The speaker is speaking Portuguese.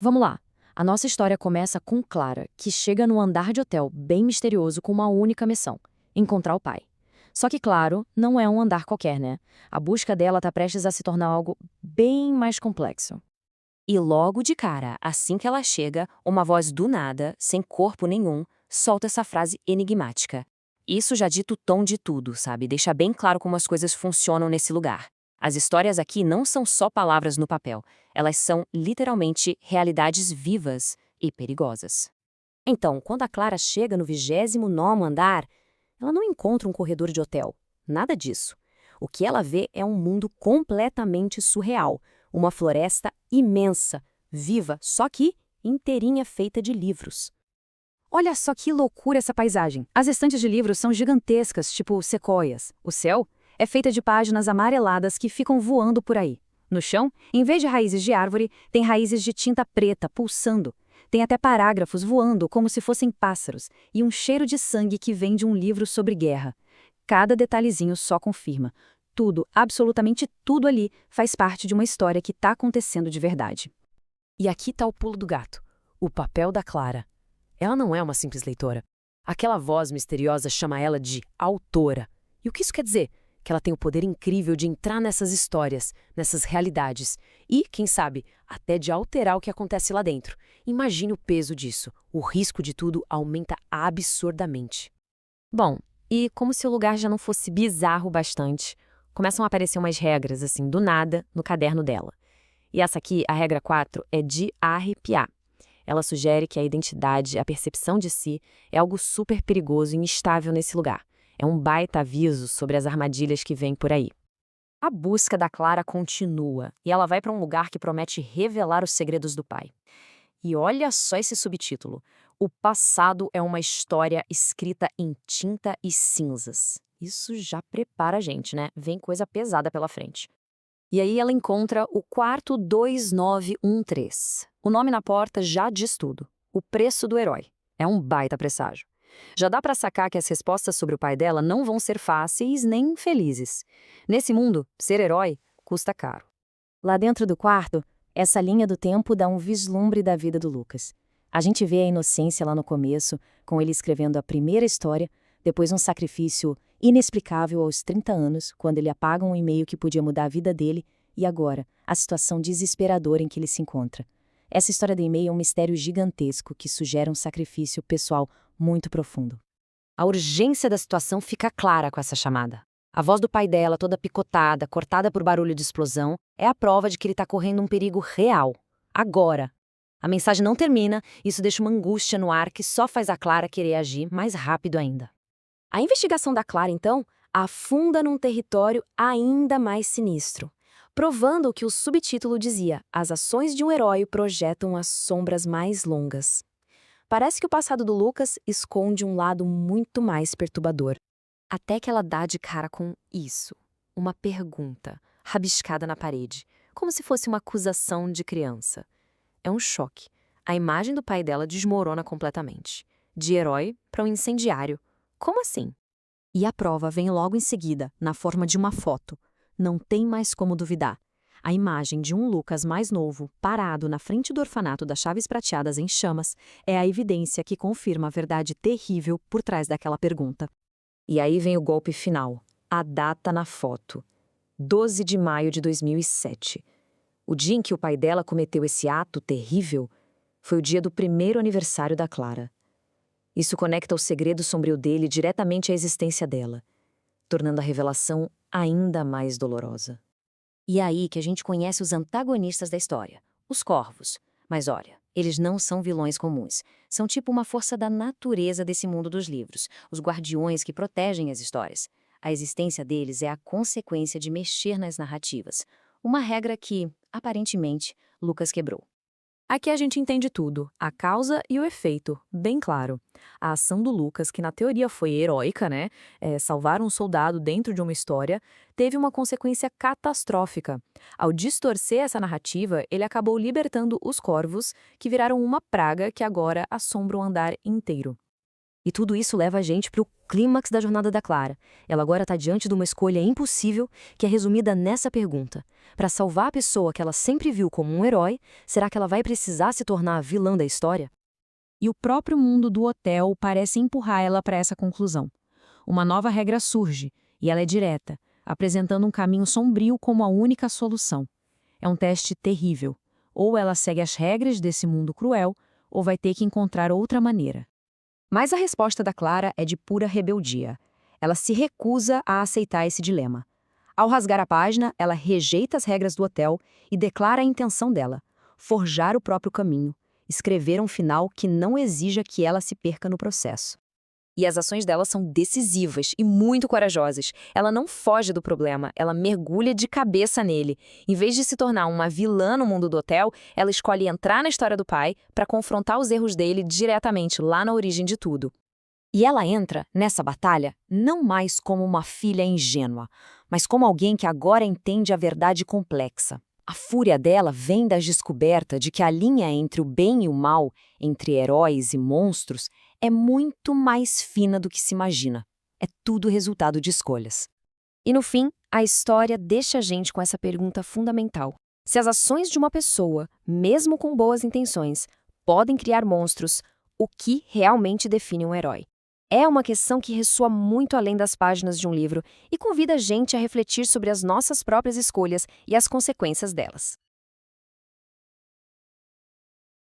Vamos lá. A nossa história começa com Clara, que chega num andar de hotel bem misterioso com uma única missão: encontrar o pai. Só que, claro, não é um andar qualquer, né? A busca dela tá prestes a se tornar algo bem mais complexo. E logo de cara, assim que ela chega, uma voz do nada, sem corpo nenhum, solta essa frase enigmática. Isso já dita o tom de tudo, sabe? Deixa bem claro como as coisas funcionam nesse lugar. As histórias aqui não são só palavras no papel, elas são literalmente realidades vivas e perigosas. Então, quando a Clara chega no 29º andar, ela não encontra um corredor de hotel. Nada disso. O que ela vê é um mundo completamente surreal. Uma floresta imensa, viva, só que inteirinha feita de livros. Olha só que loucura essa paisagem. As estantes de livros são gigantescas, tipo sequoias. O céu é feita de páginas amareladas que ficam voando por aí. No chão, em vez de raízes de árvore, tem raízes de tinta preta pulsando. Tem até parágrafos voando como se fossem pássaros e um cheiro de sangue que vem de um livro sobre guerra. Cada detalhezinho só confirma. Tudo, absolutamente tudo ali, faz parte de uma história que está acontecendo de verdade. E aqui está o pulo do gato. O papel da Clara. Ela não é uma simples leitora. Aquela voz misteriosa chama ela de autora. E o que isso quer dizer? Que ela tem o poder incrível de entrar nessas histórias, nessas realidades e, quem sabe, até de alterar o que acontece lá dentro. Imagine o peso disso. O risco de tudo aumenta absurdamente. Bom, e como se o lugar já não fosse bizarro bastante, começam a aparecer umas regras, assim, do nada, no caderno dela. E essa aqui, a regra 4, é de arrepiar. Ela sugere que a identidade, a percepção de si, é algo super perigoso e instável nesse lugar. É um baita aviso sobre as armadilhas que vêm por aí. A busca da Clara continua e ela vai para um lugar que promete revelar os segredos do pai. E olha só esse subtítulo: O passado é uma história escrita em tinta e cinzas. Isso já prepara a gente, né? Vem coisa pesada pela frente. E aí ela encontra o quarto 2913. O nome na porta já diz tudo. O preço do herói. É um baita presságio. Já dá pra sacar que as respostas sobre o pai dela não vão ser fáceis nem felizes. Nesse mundo, ser herói custa caro. Lá dentro do quarto, essa linha do tempo dá um vislumbre da vida do Lucas. A gente vê a inocência lá no começo, com ele escrevendo a primeira história, depois um sacrifício inexplicável aos 30 anos, quando ele apaga um e-mail que podia mudar a vida dele, e agora, a situação desesperadora em que ele se encontra. Essa história do e-mail é um mistério gigantesco que sugere um sacrifício pessoal muito profundo. A urgência da situação fica clara com essa chamada. A voz do pai dela, toda picotada, cortada por barulho de explosão, é a prova de que ele está correndo um perigo real. Agora. A mensagem não termina, isso deixa uma angústia no ar que só faz a Clara querer agir mais rápido ainda. A investigação da Clara, então, afunda num território ainda mais sinistro, provando o que o subtítulo dizia: as ações de um herói projetam as sombras mais longas. Parece que o passado do Lucas esconde um lado muito mais perturbador. Até que ela dá de cara com isso. Uma pergunta, rabiscada na parede, como se fosse uma acusação de criança. É um choque. A imagem do pai dela desmorona completamente. De herói para um incendiário. Como assim? E a prova vem logo em seguida, na forma de uma foto. Não tem mais como duvidar. A imagem de um Lucas mais novo, parado na frente do orfanato das Chaves Prateadas em chamas, é a evidência que confirma a verdade terrível por trás daquela pergunta. E aí vem o golpe final. A data na foto. 12 de maio de 2007. O dia em que o pai dela cometeu esse ato terrível foi o dia do primeiro aniversário da Clara. Isso conecta o segredo sombrio dele diretamente à existência dela, tornando a revelação ainda mais dolorosa. E é aí que a gente conhece os antagonistas da história, os corvos. Mas olha, eles não são vilões comuns. São tipo uma força da natureza desse mundo dos livros, os guardiões que protegem as histórias. A existência deles é a consequência de mexer nas narrativas. Uma regra que, aparentemente, Lucas quebrou. Aqui a gente entende tudo, a causa e o efeito, bem claro. A ação do Lucas, que na teoria foi heróica, né? Salvar um soldado dentro de uma história, teve uma consequência catastrófica. Ao distorcer essa narrativa, ele acabou libertando os corvos, que viraram uma praga que agora assombra o andar inteiro. E tudo isso leva a gente para o clímax da jornada da Clara. Ela agora está diante de uma escolha impossível, que é resumida nessa pergunta. Para salvar a pessoa que ela sempre viu como um herói, será que ela vai precisar se tornar a vilã da história? E o próprio mundo do hotel parece empurrar ela para essa conclusão. Uma nova regra surge, e ela é direta, apresentando um caminho sombrio como a única solução. É um teste terrível. Ou ela segue as regras desse mundo cruel, ou vai ter que encontrar outra maneira. Mas a resposta da Clara é de pura rebeldia. Ela se recusa a aceitar esse dilema. Ao rasgar a página, ela rejeita as regras do hotel e declara a intenção dela: forjar o próprio caminho, escrever um final que não exija que ela se perca no processo. E as ações dela são decisivas e muito corajosas. Ela não foge do problema, ela mergulha de cabeça nele. Em vez de se tornar uma vilã no mundo do hotel, ela escolhe entrar na história do pai para confrontar os erros dele diretamente lá na origem de tudo. E ela entra nessa batalha não mais como uma filha ingênua, mas como alguém que agora entende a verdade complexa. A fúria dela vem da descoberta de que a linha entre o bem e o mal, entre heróis e monstros, é muito mais fina do que se imagina. É tudo resultado de escolhas. E no fim, a história deixa a gente com essa pergunta fundamental. Se as ações de uma pessoa, mesmo com boas intenções, podem criar monstros, o que realmente define um herói? É uma questão que ressoa muito além das páginas de um livro e convida a gente a refletir sobre as nossas próprias escolhas e as consequências delas.